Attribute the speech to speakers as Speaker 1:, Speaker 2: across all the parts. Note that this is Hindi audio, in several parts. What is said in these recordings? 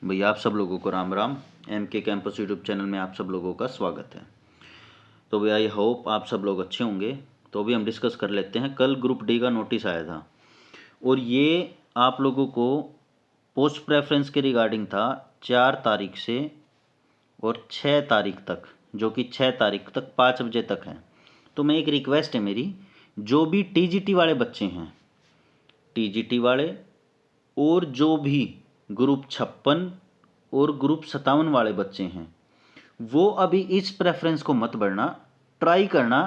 Speaker 1: भैया आप सब लोगों को Ram Ram. MK campus YouTube channel में आप सब लोगों का स्वागत है। तो भैया आई होप आप सब लोग अच्छे होंगे। तो अभी हम डिस्कस कर लेते हैं। कल ग्रुप डी का नोटिस आया था और ये आप लोगों को पोस्ट प्रेफरेंस के रिगार्डिंग था 4 तारीख से और 6 तारीख तक, जो कि 6 तारीख तक 5 बजे तक है। तो मैं एक रिक्वेस्ट है मेरी, जो भी TGT वाले बच्चे हैं, TGT वाले और जो भी ग्रुप 56 और ग्रुप 57 वाले बच्चे हैं, वो अभी इस प्रेफरेंस को मत भरना। ट्राई करना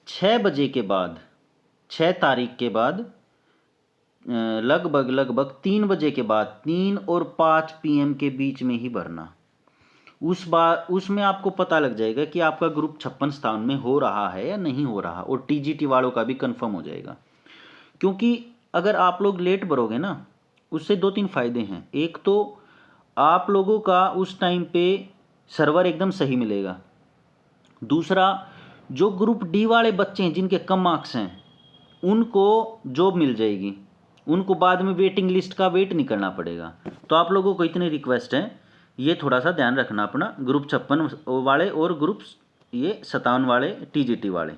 Speaker 1: 6 बजे के बाद, 6 तारीख के बाद लगभग 3 बजे के बाद, 3 और 5 PM के बीच में ही भरना। उसमें आपको पता लग जाएगा कि आपका ग्रुप 56-57 में हो रहा है या नहीं हो रहा, और TGT वालों का भी कंफर्म हो जाएगा। क्योंकि अगर आप लोग लेट भरोगे ना, उससे 2-3 फायदे हैं। एक तो आप लोगों का उस टाइम पे सर्वर एकदम सही मिलेगा। दूसरा, जो ग्रुप डी वाले बच्चे हैं जिनके कम मार्क्स हैं, उनको जॉब मिल जाएगी, उनको बाद में वेटिंग लिस्ट का वेट नहीं करना पड़ेगा। तो आप लोगों को इतनी रिक्वेस्ट है, ये थोड़ा सा ध्यान रखना अपना, ग्रुप 56 वाले और ग्रुप ये 57 वाले TGT वाले,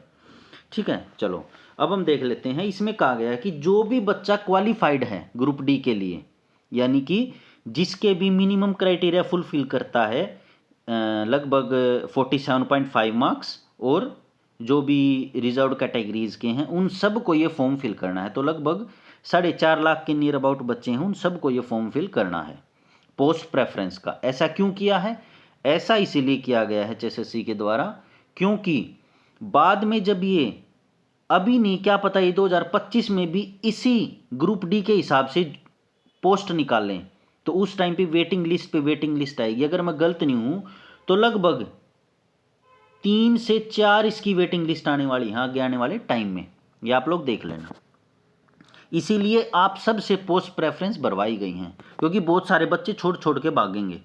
Speaker 1: ठीक है। चलो अब हम देख लेते हैं। इसमें कहा गया है कि जो भी बच्चा क्वालिफाइड है ग्रुप डी के लिए, यानी कि जिसके भी मिनिमम क्राइटेरिया फुलफिल करता है, लगभग 47.5 मार्क्स, और जो भी रिजर्व कैटेगरीज के हैं, उन सब को ये फॉर्म फिल करना है। तो लगभग 4.5 लाख के नियर अबाउट बच्चे हैं, उन सब को ये फॉर्म फिल करना है पोस्ट प्रेफरेंस का। ऐसा क्यों किया है? ऐसा इसीलिए किया गया है HSSC के द्वारा, क्योंकि बाद में जब ये, अभी नहीं, क्या पता ये 2025 में भी इसी ग्रुप डी के हिसाब से पोस्ट निकालें, तो उस टाइम पे वेटिंग लिस्ट आएगी। अगर मैं गलत नहीं हूं तो लगभग 3 से 4 इसकी वेटिंग लिस्ट आने वाली है आगे आने वाले टाइम में, ये आप लोग देख लेना। इसीलिए आप सब से पोस्ट प्रेफरेंस भरवाई गई हैं, क्योंकि बहुत सारे बच्चे छोड़ के भागेंगे,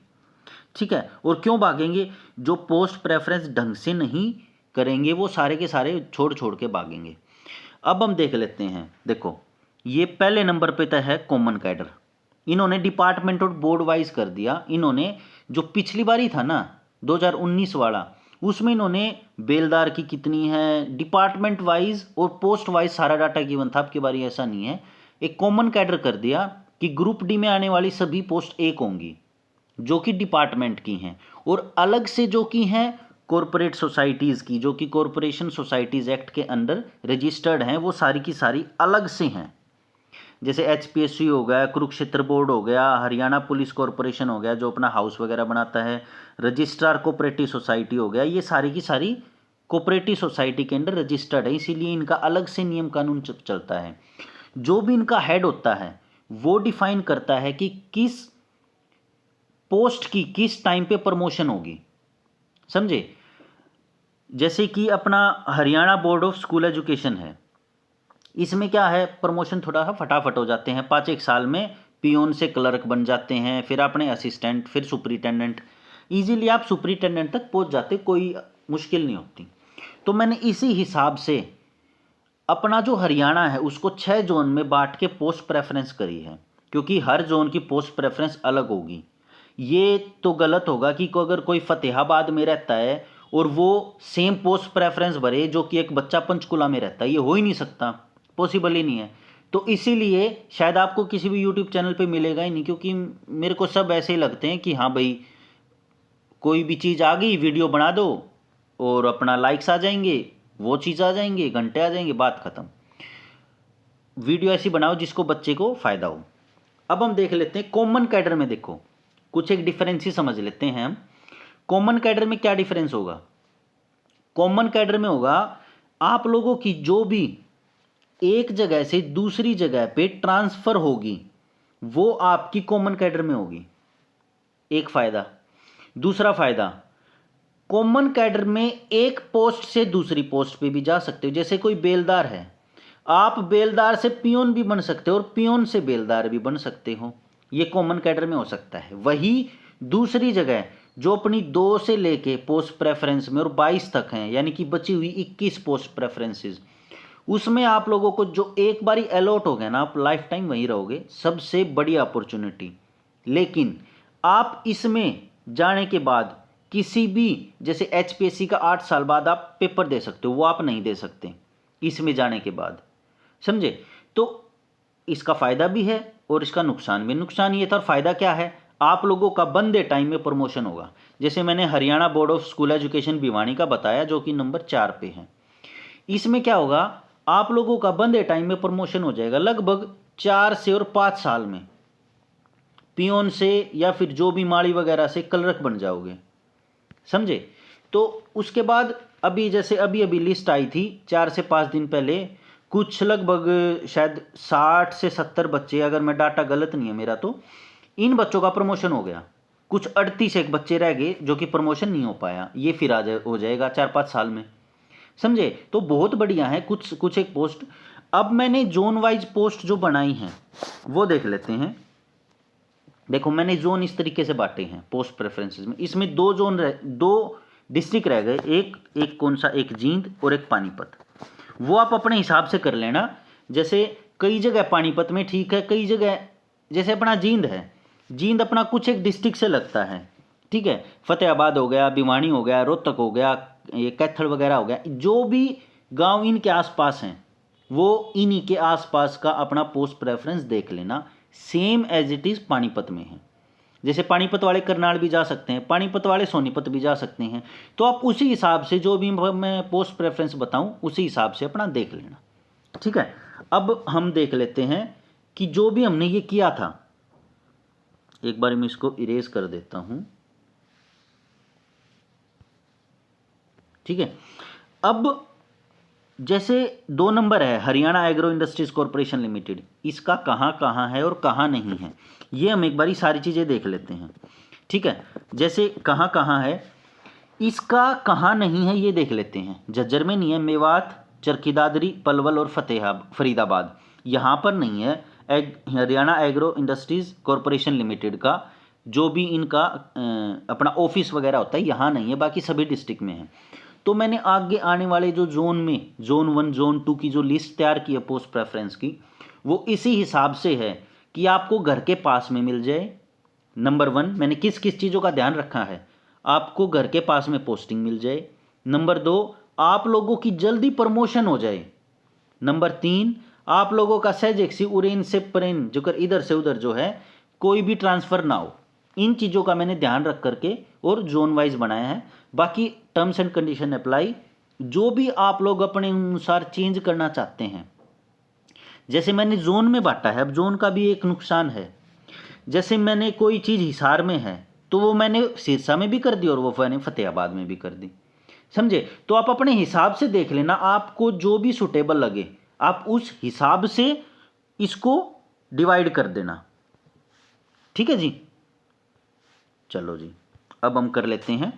Speaker 1: ठीक है। और क्यों भागेंगे? जो पोस्ट प्रेफरेंस ढंग से नहीं करेंगे वो सारे के सारे छोड़ के भागेंगे। अब हम देख लेते हैं। देखो, ये पहले नंबर पे तो है कॉमन कैडर। इन्होंने डिपार्टमेंट और बोर्ड वाइज कर दिया। इन्होंने जो पिछली बारी था ना 2019 वाला, उसमें इन्होंने बेलदार की कितनी है, डिपार्टमेंट वाइज और पोस्ट वाइज सारा डाटा गिवन था। आपकी बारी ऐसा नहीं है, एक कॉमन कैडर कर दिया कि ग्रुप डी में आने वाली सभी पोस्ट एक होंगी जो कि डिपार्टमेंट की हैं, और अलग से जो कि हैं कॉरपोरेट सोसाइटीज़ की, जो कि कॉरपोरेशन सोसाइटीज़ एक्ट के अंडर रजिस्टर्ड हैं, वो सारी की सारी अलग से हैं। जैसे HPSC हो गया, कुरुक्षेत्र बोर्ड हो गया, हरियाणा पुलिस कॉरपोरेशन हो गया जो अपना हाउस वगैरह बनाता है, रजिस्ट्रार कोऑपरेटिव सोसाइटी हो गया, ये सारी की सारी कोऑपरेटिव सोसाइटी के अंडर रजिस्टर्ड है। इसीलिए इनका अलग से नियम कानून चलता है। जो भी इनका हेड होता है वो डिफाइन करता है कि किस पोस्ट की किस टाइम पे प्रमोशन होगी, समझे। जैसे कि अपना Haryana board of school education है, इसमें क्या है, प्रमोशन थोड़ा सा फटाफट हो जाते हैं। 5-1 साल में पियोन से क्लर्क बन जाते हैं, फिर अपने असिस्टेंट, फिर सुपरिटेंडेंट। इजीली आप सुपरिटेंडेंट तक पहुंच जाते, कोई मुश्किल नहीं होती। तो मैंने इसी हिसाब से अपना जो हरियाणा है उसको 6 जोन में बांट के पोस्ट प्रेफरेंस करी है, क्योंकि हर जोन की पोस्ट प्रेफरेंस अलग होगी। ये तो गलत होगा कि अगर कोई फतेहाबाद में रहता है और वो सेम पोस्ट प्रेफरेंस भरे जो कि एक बच्चा पंचकुला में रहता है, ये हो ही नहीं सकता, पॉसिबल ही नहीं है। तो इसीलिए शायद आपको किसी भी यूट्यूब चैनल पे मिलेगा ही नहीं, क्योंकि मेरे को सब ऐसे ही लगते हैं कि हाँ भाई कोई भी चीज़ आ गई वीडियो बना दो और अपना लाइक्स आ जाएंगे, वो चीज़ आ जाएंगे, घंटे आ जाएंगे, बात ख़त्म। वीडियो ऐसी बनाओ जिसको बच्चे को फ़ायदा हो। अब हम देख लेते हैं कॉमन कैडर में। देखो, कुछ एक डिफरेंस ही समझ लेते हैं हम। कॉमन कैडर में क्या डिफरेंस होगा? कॉमन कैडर में होगा आप लोगों की जो भी एक जगह से दूसरी जगह पे ट्रांसफर होगी वो आपकी कॉमन कैडर में होगी, एक फायदा। दूसरा फायदा, कॉमन कैडर में एक पोस्ट से दूसरी पोस्ट पे भी जा सकते हो। जैसे कोई बेलदार है, आप बेलदार से पियोन भी बन सकते हो और पियोन से बेलदार भी बन सकते हो, ये कॉमन कैडर में हो सकता है। वही दूसरी जगह जो अपनी 2 से लेके पोस्ट प्रेफरेंस में और 22 तक हैं, यानी कि बची हुई 21 पोस्ट प्रेफरेंसेस, उसमें आप लोगों को जो एक बारी अलॉट हो गया ना, आप लाइफ टाइम वहीं रहोगे, सबसे बड़ी अपॉर्चुनिटी। लेकिन आप इसमें जाने के बाद किसी भी, जैसे एचपीएससी का 8 साल बाद आप पेपर दे सकते हो, वो आप नहीं दे सकते इसमें जाने के बाद, समझे। तो इसका फायदा भी है और इसका नुकसान भी। नुकसान ये था, और फायदा क्या है, आप लोगों का बंदे टाइम में प्रमोशन होगा। जैसे मैंने Haryana board of school education Bhiwani का बताया, जो कि नंबर 4 पे है। इसमें क्या होगा, आप लोगों का बंदे टाइम में प्रमोशन हो जाएगा लगभग 4 से और 5 साल में। पियोन से या फिर जो भी माड़ी वगैरह से क्लर्क बन जाओगे, समझे। तो उसके बाद अभी जैसे अभी अभी लिस्ट आई थी 4 से 5 दिन पहले, कुछ लगभग शायद 60 से 70 बच्चे, अगर मैं डाटा गलत नहीं है मेरा, तो इन बच्चों का प्रमोशन हो गया। कुछ 38 एक बच्चे रह गए जो कि प्रमोशन नहीं हो पाया, ये फिर हो जाएगा 4-5 साल में, समझे। तो बहुत बढ़िया है कुछ एक पोस्ट। अब मैंने जोन वाइज पोस्ट जो बनाई हैं वो देख लेते हैं। देखो मैंने जोन इस तरीके से बांटे हैं पोस्ट प्रेफरेंसेस में। इसमें 2 डिस्ट्रिक्ट रह गए, एक कौन सा, एक जींद और एक पानीपत। वो आप अपने हिसाब से कर लेना। जैसे कई जगह पानीपत में ठीक है, कई जगह जैसे अपना जींद है, जींद अपना कुछ एक डिस्ट्रिक्ट से लगता है, ठीक है। फतेहाबाद हो गया, भिवानी हो गया, रोहतक हो गया, ये कैथल वगैरह हो गया, जो भी गांव इनके आसपास हैं वो इन्हीं के आसपास का अपना पोस्ट प्रेफरेंस देख लेना। Same as it is Panipat में है। जैसे पानीपत वाले करनाल भी जा सकते हैं, पानीपत वाले सोनीपत भी जा सकते हैं। तो आप उसी हिसाब से जो भी मैं पोस्ट प्रेफरेंस बताऊं उसी हिसाब से अपना देख लेना, ठीक है। अब हम देख लेते हैं कि जो भी हमने ये किया था, एक बार मैं इसको इरेज कर देता हूं, ठीक है। अब जैसे 2 नंबर है Haryana agro industries corporation limited, इसका कहाँ कहाँ है और कहाँ नहीं है, ये हम एक बारी सारी चीज़ें देख लेते हैं, ठीक है। जैसे कहाँ कहाँ है, इसका कहाँ नहीं है ये देख लेते हैं। झज्जर में नहीं है, मेवात, चरखी दादरी, पलवल और फरीदाबाद यहाँ पर नहीं है। Haryana agro industries corporation limited का जो भी इनका अपना ऑफिस वगैरह होता है यहाँ नहीं है, बाकी सभी डिस्ट्रिक्ट में है। तो मैंने आगे आने वाले जो जोन में, जोन 1 जोन 2 की जो लिस्ट तैयार की है पोस्ट प्रेफरेंस की, वो इसी हिसाब से है कि आपको घर के पास में मिल जाए। नंबर 1 मैंने किस किस चीज़ों का ध्यान रखा है, आपको घर के पास में पोस्टिंग मिल जाए। नंबर 2 आप लोगों की जल्दी प्रमोशन हो जाए। नंबर 3 आप लोगों का सहज उरेन से परेन जो कर इधर से उधर जो है कोई भी ट्रांसफ़र ना हो। इन चीज़ों का मैंने ध्यान रख करके और जोन वाइज बनाया है। बाकी टर्म्स एंड कंडीशन अप्लाई, जो भी आप लोग अपने अनुसार चेंज करना चाहते हैं। जैसे मैंने जोन में बांटा है, अब जोन का भी एक नुकसान है। जैसे मैंने कोई चीज़ हिसार में है तो वो मैंने सिरसा में भी कर दी और वो मैंने फतेहाबाद में भी कर दी, समझे। तो आप अपने हिसाब से देख लेना, आपको जो भी सुटेबल लगे आप उस हिसाब से इसको डिवाइड कर देना, ठीक है जी। चलो जी, अब हम कर लेते हैं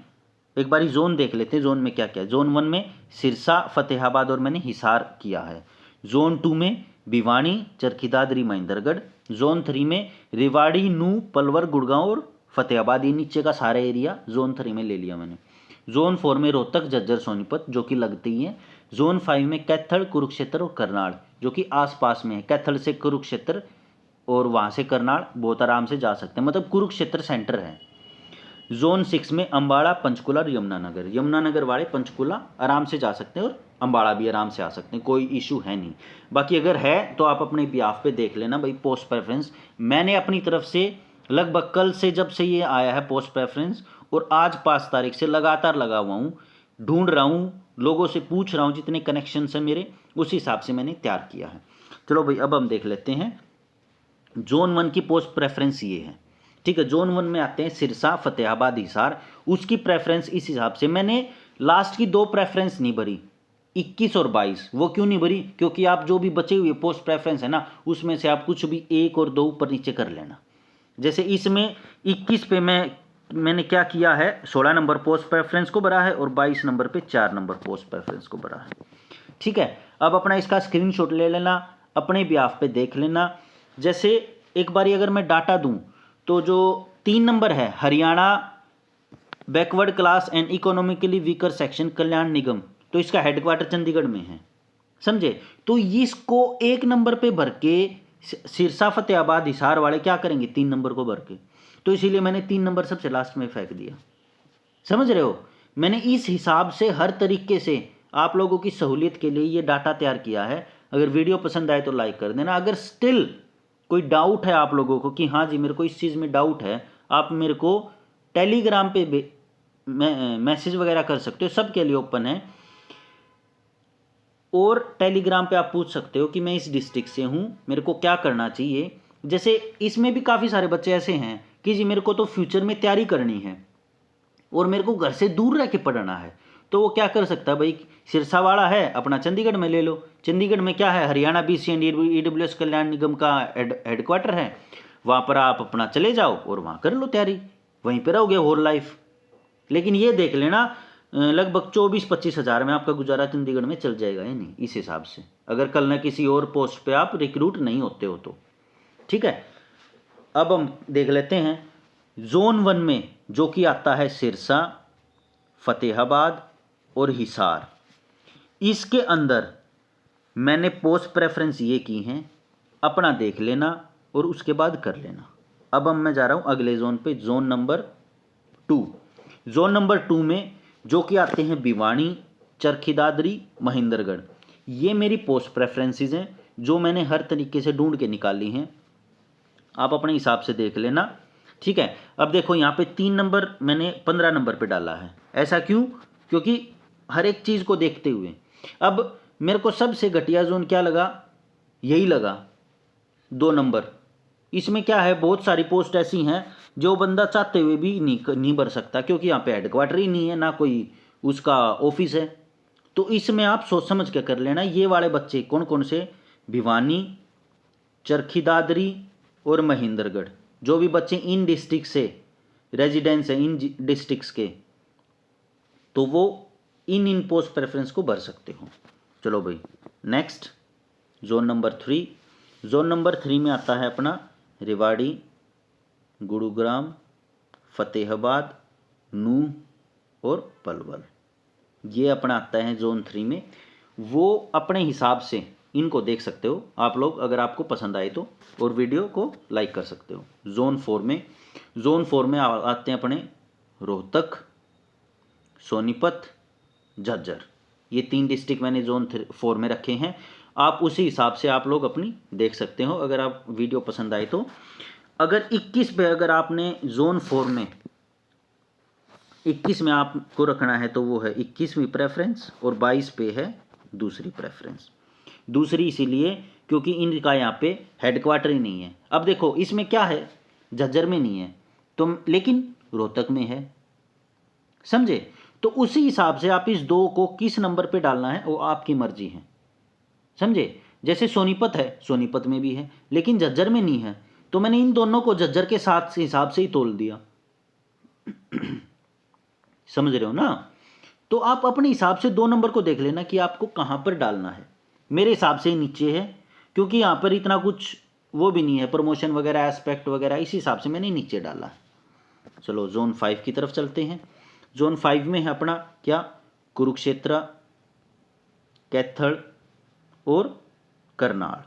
Speaker 1: एक बारी जोन देख लेते हैं। जोन में क्या क्या है। जोन 1 में सिरसा, फतेहाबाद और मैंने हिसार किया है। जोन 2 में भिवानी, चरखी दादरी, महेंद्रगढ़। जोन 3 में रेवाड़ी, नूह, पलवल, गुड़गांव और फतेहाबाद, ये नीचे का सारा एरिया जोन 3 में ले लिया मैंने। जोन 4 में रोहतक, झज्जर, सोनीपत जो कि लगते ही हैं। जोन 5 में कैथल, कुरुक्षेत्र और करनाल जो कि आसपास में है। कैथल से कुरुक्षेत्र और वहाँ से करनाल बहुत आराम से जा सकते हैं, मतलब कुरुक्षेत्र सेंटर है। जोन 6 में अम्बाड़ा, पंचकुला और यमुनानगर। यमुनानगर वाले पंचकुला आराम से जा सकते हैं और अम्बाड़ा भी आराम से आ सकते हैं, कोई इशू है नहीं। बाकी अगर है तो आप अपने बिहाफ पे देख लेना भाई पोस्ट प्रेफरेंस। मैंने अपनी तरफ से लगभग कल से जब से ये आया है पोस्ट प्रेफरेंस और आज 5 तारीख से लगातार लगा हुआ हूँ, ढूंढ रहा हूँ, लोगों से पूछ रहा हूँ, जितने कनेक्शन हैं मेरे उस हिसाब से मैंने तैयार किया है। चलो भाई अब हम देख लेते हैं। जोन 1 की पोस्ट प्रेफरेंस ये है, ठीक है। जोन 1 में आते हैं सिरसा, फतेहाबाद, हिसार। उसकी प्रेफरेंस इस हिसाब से, मैंने लास्ट की 2 प्रेफरेंस नहीं भरी, 21 और 22। वो क्यों नहीं भरी, क्योंकि आप जो भी बचे हुए पोस्ट प्रेफरेंस है ना, उसमें से आप कुछ भी 1 और 2 ऊपर नीचे कर लेना। जैसे इसमें 21 पे मैंने क्या किया है, 16 नंबर पोस्ट प्रेफरेंस को भरा है और 22 नंबर पे 4 नंबर पोस्ट प्रेफरेंस को भरा है, ठीक है। अब अपना इसका स्क्रीनशॉट ले लेना, अपने बिहाफ पे देख लेना। जैसे एक बारी अगर मैं डाटा दूं तो जो 3 नंबर है Haryana backward class and economically weaker section कल्याण निगम, तो इसका हेडक्वार्टर चंडीगढ़ में है, समझे। तो इसको 1 नंबर पे भर के सिरसा, फतेहाबाद, हिसार वाले क्या करेंगे, 3 नंबर को भर के तो इसीलिए मैंने 3 नंबर सबसे लास्ट में फेंक दिया। समझ रहे हो, मैंने इस हिसाब से हर तरीके से आप लोगों की सहूलियत के लिए ये डाटा तैयार किया है। अगर वीडियो पसंद आए तो लाइक कर देना। अगर स्टिल कोई डाउट है आप लोगों को कि हाँ जी मेरे को इस चीज़ में डाउट है, आप मेरे को टेलीग्राम पे मैसेज वगैरह कर सकते हो, सबके लिए ओपन है। और टेलीग्राम पे आप पूछ सकते हो कि मैं इस डिस्ट्रिक्ट से हूँ, मेरे को क्या करना चाहिए। जैसे इसमें भी काफ़ी सारे बच्चे ऐसे हैं कि जी मेरे को तो फ्यूचर में तैयारी करनी है और मेरे को घर से दूर रह के पढ़ना है, तो वो क्या कर सकता है भाई, सिरसा वाला है अपना चंडीगढ़ में ले लो। चंडीगढ़ में क्या है, हरियाणा बीसी एंड ईडब्ल्यूएस कल्याण निगम का हेडक्वार्टर है, वहाँ पर आप अपना चले जाओ और वहाँ कर लो तैयारी, वहीं पर रहोगे होल लाइफ। लेकिन ये देख लेना लगभग 24-25 हज़ार में आपका गुजारा चंडीगढ़ में चल जाएगा या नहीं, इस हिसाब से, अगर कल ना किसी और पोस्ट पे आप रिक्रूट नहीं होते हो तो। ठीक है, अब हम देख लेते हैं जोन 1 में जो कि आता है सिरसा, फतेहाबाद और हिसार। इसके अंदर मैंने पोस्ट प्रेफरेंस ये की हैं, अपना देख लेना और उसके बाद कर लेना। अब मैं जा रहा हूँ अगले जोन पे, जोन नंबर 2। जोन नंबर 2 में जो कि आते हैं भिवानी, चरखी दादरी, महेंद्रगढ़। ये मेरी पोस्ट प्रेफरेंसेस हैं जो मैंने हर तरीके से ढूंढ के निकाली हैं, आप अपने हिसाब से देख लेना। ठीक है, अब देखो यहाँ पे 3 नंबर मैंने 15 नंबर पे डाला है। ऐसा क्यों? क्योंकि हर एक चीज़ को देखते हुए। अब मेरे को सबसे घटिया जोन क्या लगा, यही लगा 2 नंबर। इसमें क्या है, बहुत सारी पोस्ट ऐसी हैं जो बंदा चाहते हुए भी नहीं भर सकता, क्योंकि यहाँ पे हेडक्वार्टर ही नहीं है, ना कोई उसका ऑफिस है। तो इसमें आप सोच समझ के कर लेना। ये वाले बच्चे कौन कौन से, भिवानी, चरखी दादरी और महेंद्रगढ़, जो भी बच्चे इन डिस्ट्रिक्ट से रेजिडेंस हैं इन डिस्ट्रिक्ट्स के, तो वो इन पोस्ट प्रेफरेंस को भर सकते हो। चलो भाई next, zone number 3। Zone number 3 में आता है अपना रेवाड़ी, गुरुग्राम, फतेहाबाद, नूह और पलवल। ये अपना आता है जोन 3 में। वो अपने हिसाब से इनको देख सकते हो आप लोग, अगर आपको पसंद आए तो, और वीडियो को लाइक कर सकते हो। जोन 4 में आते हैं अपने रोहतक, सोनीपत, झज्जर। ये 3 डिस्ट्रिक्ट मैंने जोन 4 में रखे हैं। आप उसी हिसाब से आप लोग अपनी देख सकते हो, अगर आप वीडियो पसंद आए तो। अगर 21 पे अगर आपने जोन 4 में 21 में आपको रखना है तो वो है 21वीं प्रेफरेंस, और 22 पे है दूसरी प्रेफरेंस। दूसरी इसीलिए क्योंकि इनका यहाँ पे हेडक्वार्टर ही नहीं है। अब देखो इसमें क्या है, झज्जर में नहीं है तो, लेकिन रोहतक में है, समझे। तो उसी हिसाब से आप इस 2 को किस नंबर पे डालना है वो आपकी मर्जी है, समझे। जैसे सोनीपत है, सोनीपत में भी है लेकिन झज्जर में नहीं है, तो मैंने इन दोनों को झज्जर के साथ से हिसाब से ही तोल दिया। समझ रहे हो ना। तो आप अपने हिसाब से 2 नंबर को देख लेना कि आपको कहाँ पर डालना है। मेरे हिसाब से नीचे है, क्योंकि यहाँ पर इतना कुछ वो भी नहीं है, प्रमोशन वगैरह एस्पेक्ट वगैरह, इस हिसाब से मैंने नीचे डाला। चलो जोन 5 की तरफ चलते हैं। जोन 5 में है अपना क्या, कुरुक्षेत्र, कैथल और करनाल।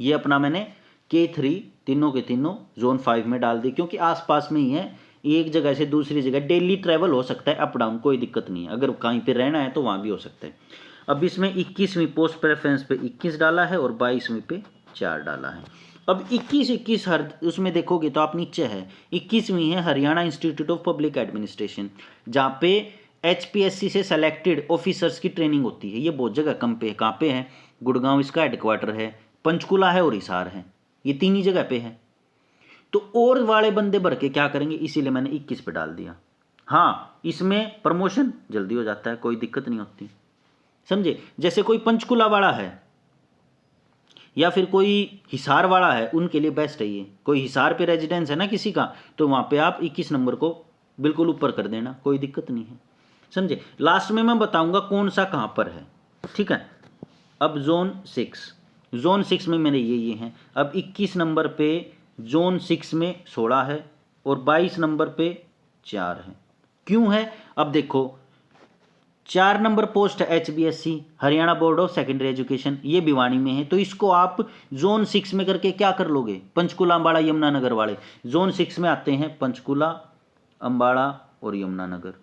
Speaker 1: ये अपना मैंने K3 तीनों के तीनों जोन 5 में डाल दी, क्योंकि आसपास में ही है, एक जगह से दूसरी जगह डेली ट्रैवल हो सकता है, अप डाउन कोई दिक्कत नहीं है। अगर कहीं पे रहना है तो वहाँ भी हो सकता है। अब इसमें 21वीं पोस्ट प्रेफरेंस पे 21 डाला है और 22वीं पे 4 डाला है। अब 21 हर उसमें देखोगे तो आप नीचे है 21वीं है Haryana institute of public administration, जहाँ पे HPSC से सेलेक्टेड ऑफिसर्स की ट्रेनिंग होती है। ये बहुत जगह कहाँ पे है, गुड़गांव इसका हेडक्वार्टर है, पंचकुला है और हिसार है, ये 3 ही जगह पे है। तो और वाले बंदे भर के क्या करेंगे, इसीलिए मैंने 21 पे डाल दिया। हाँ, इसमें प्रमोशन जल्दी हो जाता है, कोई दिक्कत नहीं होती, समझे। जैसे कोई पंचकुला वाला है या फिर कोई हिसार वाला है, उनके लिए बेस्ट है ये। कोई हिसार पे रेजिडेंस है ना किसी का, तो वहाँ पे आप 21 नंबर को बिल्कुल ऊपर कर देना, कोई दिक्कत नहीं है, समझे। लास्ट में मैं बताऊंगा कौन सा कहाँ पर है, ठीक है। अब जोन 6 में मेरे ये हैं। अब 21 नंबर पे जोन 6 में 16 है और 22 नंबर पे 4 है। क्यों है, अब देखो 4 नंबर पोस्ट है HBSC, Haryana board of secondary education, ये भिवानी में है। तो इसको आप जोन 6 में करके क्या कर लोगे, पंचकुला, अम्बाड़ा, यमुनानगर वाले जोन 6 में आते हैं, पंचकुला, अम्बाड़ा और यमुनानगर।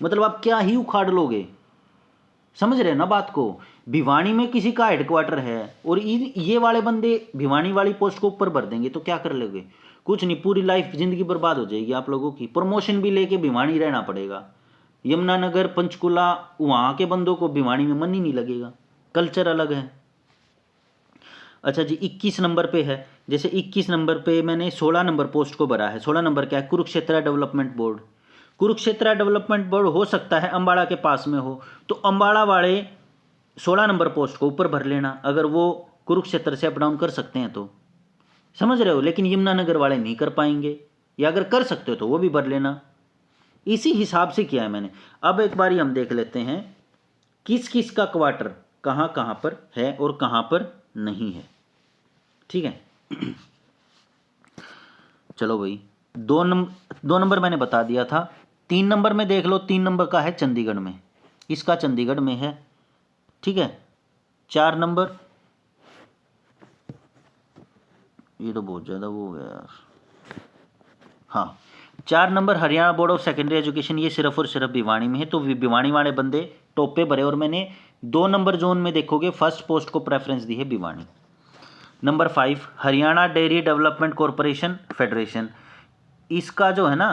Speaker 1: मतलब आप क्या ही उखाड़ लोगे, समझ रहे हैं ना बात को। भिवानी में किसी का हेडक्वार्टर है और ये वाले बंदे भिवानी वाली पोस्ट को ऊपर भर देंगे तो क्या कर लोगे, कुछ नहीं, पूरी लाइफ जिंदगी बर्बाद हो जाएगी आप लोगों की। प्रमोशन भी लेके भिवानी रहना पड़ेगा। यमुनानगर, पंचकुला, वहाँ के बंदों को भिवानी में मन ही नहीं लगेगा, कल्चर अलग है। अच्छा जी, 21 नंबर पे है, जैसे 21 नंबर पे मैंने 16 नंबर पोस्ट को भरा है। 16 नंबर क्या है, Kurukshetra development board. Kurukshetra development board हो सकता है अम्बाड़ा के पास में हो, तो अम्बाड़ा वाले 16 नंबर पोस्ट को ऊपर भर लेना, अगर वो कुरुक्षेत्र से अप डाउन कर सकते हैं तो, समझ रहे हो। लेकिन यमुनानगर वाले नहीं कर पाएंगे, या अगर कर सकते हो तो वो भी भर लेना। इसी हिसाब से किया है मैंने। अब एक बारी हम देख लेते हैं किस किस का क्वार्टर कहाँ कहाँ पर है और कहाँ पर नहीं है, ठीक है। चलो भाई, 2 नंबर मैंने बता दिया था। 3 नंबर में देख लो, 3 नंबर का है चंडीगढ़ में, इसका चंडीगढ़ में है, ठीक है। 4 नंबर, ये तो बहुत ज़्यादा वो हो गया यार, हाँ। 4 number Haryana board of secondary education, ये सिर्फ और सिर्फ भिवानी में है, तो भिवानी वाले बंदे टॉप पे भरे। और मैंने 2 नंबर जोन में देखोगे फर्स्ट पोस्ट को प्रेफरेंस दी है Bhiwani. Number 5 Haryana dairy development corporation federation, इसका जो है ना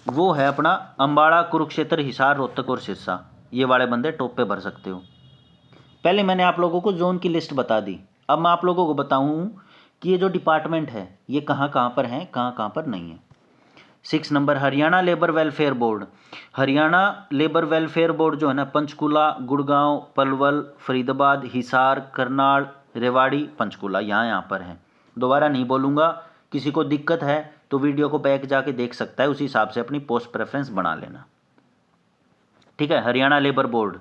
Speaker 1: वो है अपना अम्बाड़ा, कुरुक्षेत्र, हिसार, रोहतक और सिरसा, ये वाले बंदे टॉप पे भर सकते हो। पहले मैंने आप लोगों को जोन की लिस्ट बता दी, अब मैं आप लोगों को बताऊं कि ये जो डिपार्टमेंट है ये कहाँ कहाँ पर हैं, कहाँ कहाँ पर नहीं है। 6 number Haryana labour welfare board. Haryana labour welfare board जो है ना, पंचकुला, गुड़गांव, पलवल, फरीदाबाद, हिसार, करनाल, रेवाड़ी, पंचकुला, यहाँ पर है। दोबारा नहीं बोलूँगा, किसी को दिक्कत है तो वीडियो को बैक जाके देख सकता है, उसी हिसाब से अपनी पोस्ट प्रेफरेंस बना लेना, ठीक है। हरियाणा लेबर बोर्ड,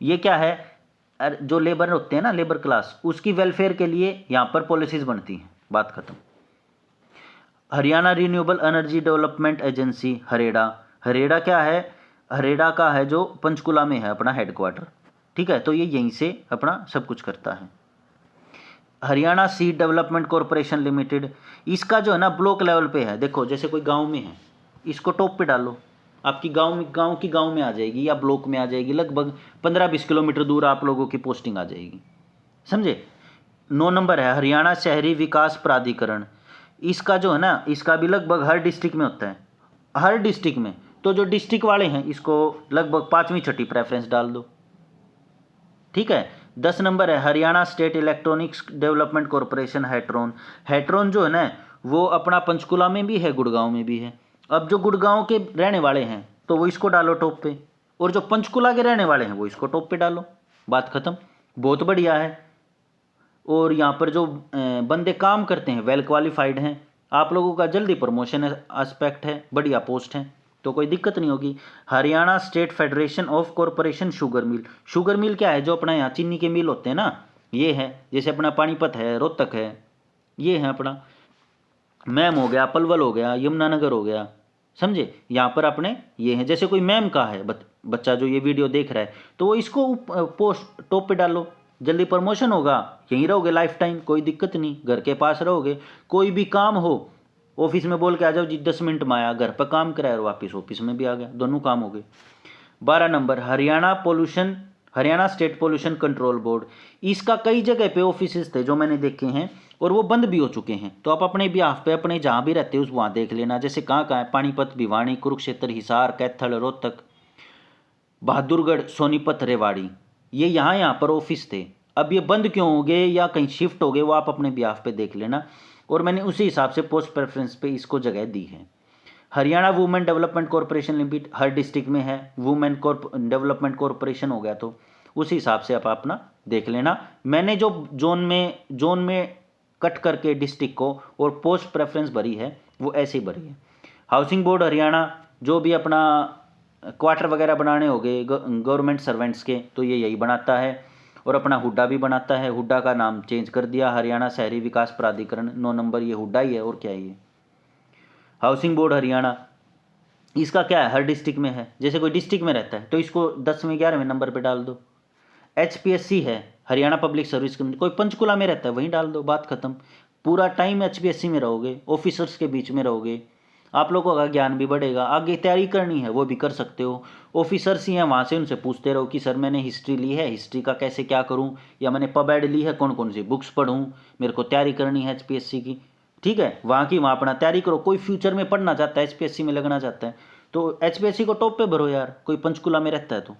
Speaker 1: ये क्या है, जो लेबर होते हैं ना, लेबर क्लास, उसकी वेलफेयर के लिए यहाँ पर पॉलिसीज बनती हैं, बात खत्म। Haryana renewable energy development agency, HAREDA. HAREDA क्या है, हरेड़ा का है जो पंचकुला में है अपना हेडक्वार्टर, ठीक है। तो ये यहीं से अपना सब कुछ करता है। Haryana seed development corporation limited, इसका जो है ना ब्लॉक लेवल पे है। देखो जैसे कोई गांव में है, इसको टॉप पे डालो, आपकी गांव में आ जाएगी या ब्लॉक में आ जाएगी, लगभग 15-20 किलोमीटर दूर आप लोगों की पोस्टिंग आ जाएगी, समझे। 9 नंबर है हरियाणा शहरी विकास प्राधिकरण, इसका जो है ना, इसका भी लगभग हर डिस्ट्रिक्ट में होता है, हर डिस्ट्रिक्ट में। तो जो डिस्ट्रिक्ट वाले हैं इसको लगभग 5वीं 6ठी प्रेफरेंस डाल दो, ठीक है। 10 नंबर है Haryana state electronics development corporation, HARTRON. HARTRON जो है ना वो अपना पंचकुला में भी है, गुड़गांव में भी है। अब जो गुड़गांव के रहने वाले हैं तो वो इसको डालो टॉप पे, और जो पंचकुला के रहने वाले हैं वो इसको टॉप पे डालो, बात खत्म। बहुत बढ़िया है। और यहाँ पर जो बंदे काम करते हैं वेल क्वालिफाइड हैं, आप लोगों का जल्दी प्रमोशन एस्पेक्ट है, बढ़िया पोस्ट है, तो कोई दिक्कत नहीं होगी। Haryana state federation of corporation sugar mill. Sugar mill क्या है, जो अपना यहाँ चीनी के मिल होते हैं ना, ये है। जैसे अपना पानीपत है, रोहतक है, ये है अपना मैम हो गया, पलवल हो गया, यमुनानगर हो गया, समझे। यहाँ पर अपने ये हैं, जैसे कोई मैम का है बच्चा जो ये वीडियो देख रहा है, तो वो इसको पोस्ट टॉप पे डालो, जल्दी प्रमोशन होगा, यहीं रहोगे लाइफ टाइम, कोई दिक्कत नहीं, घर के पास रहोगे। कोई भी काम हो ऑफिस में बोल के आ जाओ जी 10 मिनट में आया, घर पर काम कराया और वापस ऑफिस में भी आ गया, दोनों काम हो गए। 12 number Haryana state pollution control board, इसका कई जगह पे ऑफिस थे जो मैंने देखे हैं और वो बंद भी हो चुके हैं, तो आप अपने बिहाफ पे अपने जहाँ भी रहते हो वहाँ देख लेना। जैसे कहाँ कहाँ है, पानीपत, भिवानी, कुरुक्षेत्र, हिसार, कैथल, रोहतक, बहादुरगढ़, सोनीपत, रेवाड़ी, ये यहाँ पर ऑफिस थे। अब ये बंद क्यों हो गए या कहीं शिफ्ट हो गए वो आप अपने बिहाफ पे देख लेना, और मैंने उसी हिसाब से पोस्ट प्रेफरेंस पे इसको जगह दी है। Haryana women development corporation limited, हर डिस्ट्रिक्ट में है, वुमेन डेवलपमेंट कॉरपोरेशन हो गया, तो उसी हिसाब से आप अपना देख लेना। मैंने जो जोन में कट करके डिस्ट्रिक्ट को और पोस्ट प्रेफरेंस भरी है वो ऐसे ही भरी है। हाउसिंग बोर्ड हरियाणा, जो भी अपना क्वार्टर वगैरह बनाने हो गए गवर्नमेंट सर्वेंट्स के, तो ये यही बनाता है, और अपना हुड्डा भी बनाता है। हुड्डा का नाम चेंज कर दिया, हरियाणा शहरी विकास प्राधिकरण। 9 नंबर ये हुड्डा ही है, और क्या है ये। हाउसिंग बोर्ड हरियाणा, इसका क्या है, हर डिस्ट्रिक्ट में है। जैसे कोई डिस्ट्रिक्ट में रहता है तो इसको 10वें 11वें नंबर पे डाल दो। HPSC है, हरियाणा पब्लिक सर्विस कमीशन, कोई पंचकुला में रहता है वहीं डाल दो, बात खत्म। पूरा टाइम HPSC में रहोगे, ऑफिसर्स के बीच में रहोगे, आप लोगों का ज्ञान भी बढ़ेगा। आगे तैयारी करनी है वो भी कर सकते हो। ऑफिसर्स ही हैं, वहाँ से उनसे पूछते रहो कि सर मैंने हिस्ट्री ली है, हिस्ट्री का कैसे क्या करूँ, या मैंने पब एड ली है, कौन कौन सी बुक्स पढ़ूँ, मेरे को तैयारी करनी है HPSC की। ठीक है, वहाँ की वहाँ अपना तैयारी करो। कोई फ्यूचर में पढ़ना चाहता है, HPSC में लगना चाहता है, तो HPSC को टॉप पे भरो यार, कोई पंचकुला में रहता है तो।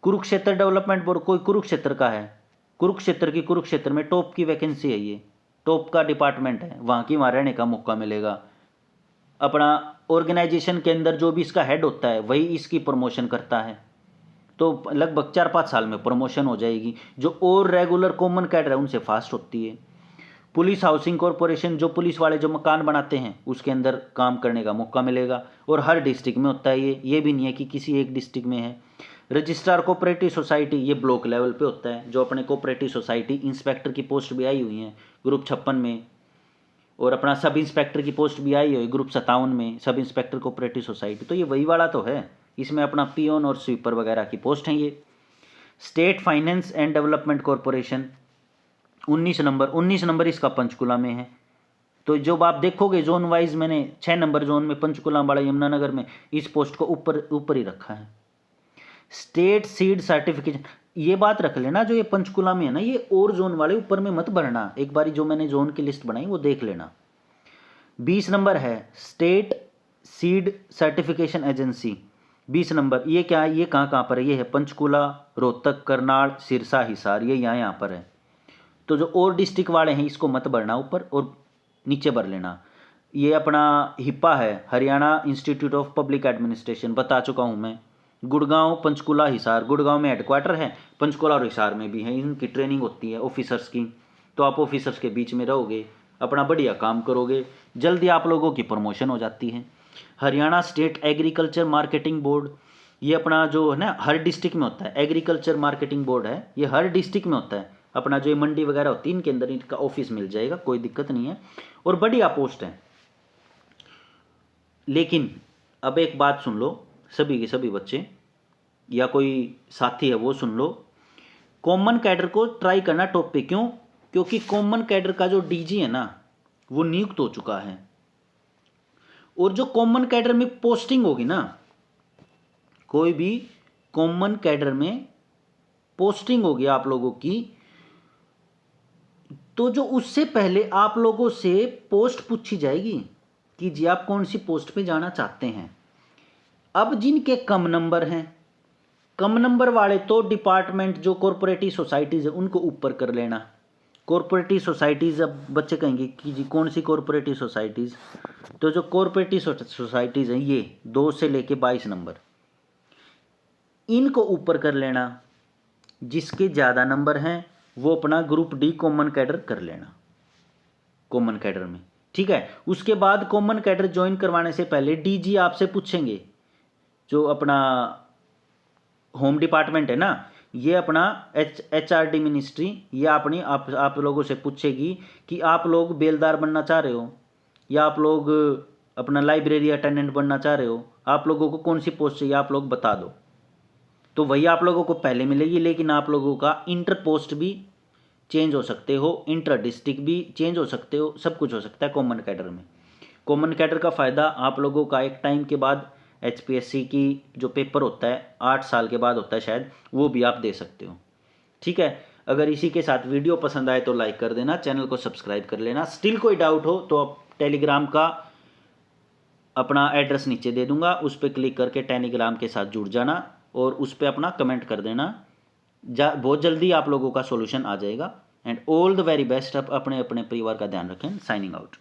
Speaker 1: कुरुक्षेत्र डेवलपमेंट बोर्ड, कोई कुरुक्षेत्र का है, कुरुक्षेत्र में टॉप की वैकेंसी है, ये टॉप का डिपार्टमेंट है, वहाँ की वहाँ रहने का मौका मिलेगा। अपना ऑर्गेनाइजेशन के अंदर जो भी इसका हेड होता है वही इसकी प्रमोशन करता है, तो लगभग 4-5 साल में प्रमोशन हो जाएगी। जो और रेगुलर कॉमन कैडर है उनसे फास्ट होती है। पुलिस हाउसिंग कॉरपोरेशन, जो पुलिस वाले जो मकान बनाते हैं उसके अंदर काम करने का मौका मिलेगा, और हर डिस्ट्रिक्ट में होता है ये भी नहीं है कि किसी एक डिस्ट्रिक्ट में है। रजिस्ट्रार कोऑपरेटिव सोसाइटी, ये ब्लॉक लेवल पे होता है, जो अपने कोऑपरेटिव सोसाइटी इंस्पेक्टर की पोस्ट भी आई हुई है ग्रुप 56 में, और अपना सब इंस्पेक्टर की पोस्ट भी आई हुई ग्रुप 57 में, सब इंस्पेक्टर कोऑपरेटिव सोसाइटी, तो ये वही वाला तो है। इसमें अपना पियोन और स्वीपर वगैरह की पोस्ट हैं ये। State finance and development corporation 19 number इसका पंचकुला में है। तो जब आप देखोगे जोन वाइज, मैंने 6 नंबर जोन में पंचकुला, बड़ा यमुनानगर में इस पोस्ट को ऊपर ही रखा है। स्टेट सीड सर्टिफिकेशन, ये बात रख लेना, जो ये पंचकुला में है ना, ये और जोन वाले ऊपर में मत भरना, एक बारी जो मैंने जोन की लिस्ट बनाई वो देख लेना। 20 नंबर है state seed certification agency, 20 number, ये क्या है, ये कहाँ पर है, ये है पंचकुला, रोहतक, करनाल, सिरसा, हिसार, ये यहाँ पर है। तो जो और डिस्ट्रिक्ट वाले हैं इसको मत भरना ऊपर, और नीचे भर लेना। ये अपना हिप्पा है, Haryana institute of public administration, बता चुका हूँ मैं। गुड़गांव, पंचकुला, हिसार, गुड़गांव में हेडक्वार्टर है, पंचकुला और हिसार में भी है, इनकी ट्रेनिंग होती है ऑफिसर्स की। तो आप ऑफिसर्स के बीच में रहोगे, अपना बढ़िया काम करोगे, जल्दी आप लोगों की प्रमोशन हो जाती है। Haryana state agriculture marketing board, ये अपना जो है ना हर डिस्ट्रिक्ट में होता है, एग्रीकल्चर मार्केटिंग बोर्ड है, ये हर डिस्ट्रिक्ट में होता है। अपना जो ये मंडी वगैरह होती है इनके अंदर इनका ऑफिस मिल जाएगा, कोई दिक्कत नहीं है, और बढ़िया पोस्ट है। लेकिन अब एक बात सुन लो, सभी के सभी बच्चे या कोई साथी है वो सुन लो, कॉमन कैडर को ट्राई करना टॉप पे। क्यों? क्योंकि कॉमन कैडर का जो डीजी है ना वो नियुक्त हो चुका है, और जो कॉमन कैडर में पोस्टिंग होगी ना, कोई भी कॉमन कैडर में पोस्टिंग होगी आप लोगों की, तो जो उससे पहले आप लोगों से पोस्ट पूछी जाएगी कि जी आप कौन सी पोस्ट पे जाना चाहते हैं। अब जिनके कम नंबर हैं, कम नंबर वाले तो डिपार्टमेंट जो कॉरपोरेटिव सोसाइटीज़ है उनको ऊपर कर लेना। कॉरपोरेटिव सोसाइटीज़, अब बच्चे कहेंगे कि जी कौन सी कॉरपोरेटिव सोसाइटीज़, तो जो कॉरपोरेटिव सोसाइटीज़ हैं ये 2 से लेके 22 नंबर, इनको ऊपर कर लेना। जिसके ज़्यादा नंबर हैं वो अपना ग्रुप डी कॉमन कैडर कर लेना कॉमन कैडर में, ठीक है। उसके बाद कॉमन कैडर ज्वाइन करवाने से पहले डीजी आपसे पूछेंगे, जो अपना होम डिपार्टमेंट है ना, ये अपना HRD मिनिस्ट्री, ये अपनी आप लोगों से पूछेगी कि आप लोग बेलदार बनना चाह रहे हो या आप लोग अपना लाइब्रेरी अटेंडेंट बनना चाह रहे हो, आप लोगों को कौन सी पोस्ट चाहिए आप लोग बता दो। तो वही आप लोगों को पहले मिलेगी, लेकिन आप लोगों का इंटर पोस्ट भी चेंज हो सकते हो, इंटर डिस्ट्रिक्ट भी चेंज हो सकते हो, सब कुछ हो सकता है कॉमन कैडर में। कॉमन कैडर का फ़ायदा आप लोगों का एक टाइम के बाद HPSC की जो पेपर होता है 8 साल के बाद होता है शायद, वो भी आप दे सकते हो, ठीक है। अगर इसी के साथ वीडियो पसंद आए तो लाइक कर देना, चैनल को सब्सक्राइब कर लेना। स्टिल कोई डाउट हो तो आप टेलीग्राम का अपना एड्रेस नीचे दे दूंगा, उस पर क्लिक करके टेलीग्राम के साथ जुड़ जाना और उस पर अपना कमेंट कर देना, बहुत जल्दी आप लोगों का सॉल्यूशन आ जाएगा। And all the very best. आप अपने अपने परिवार का ध्यान रखें। Signing out.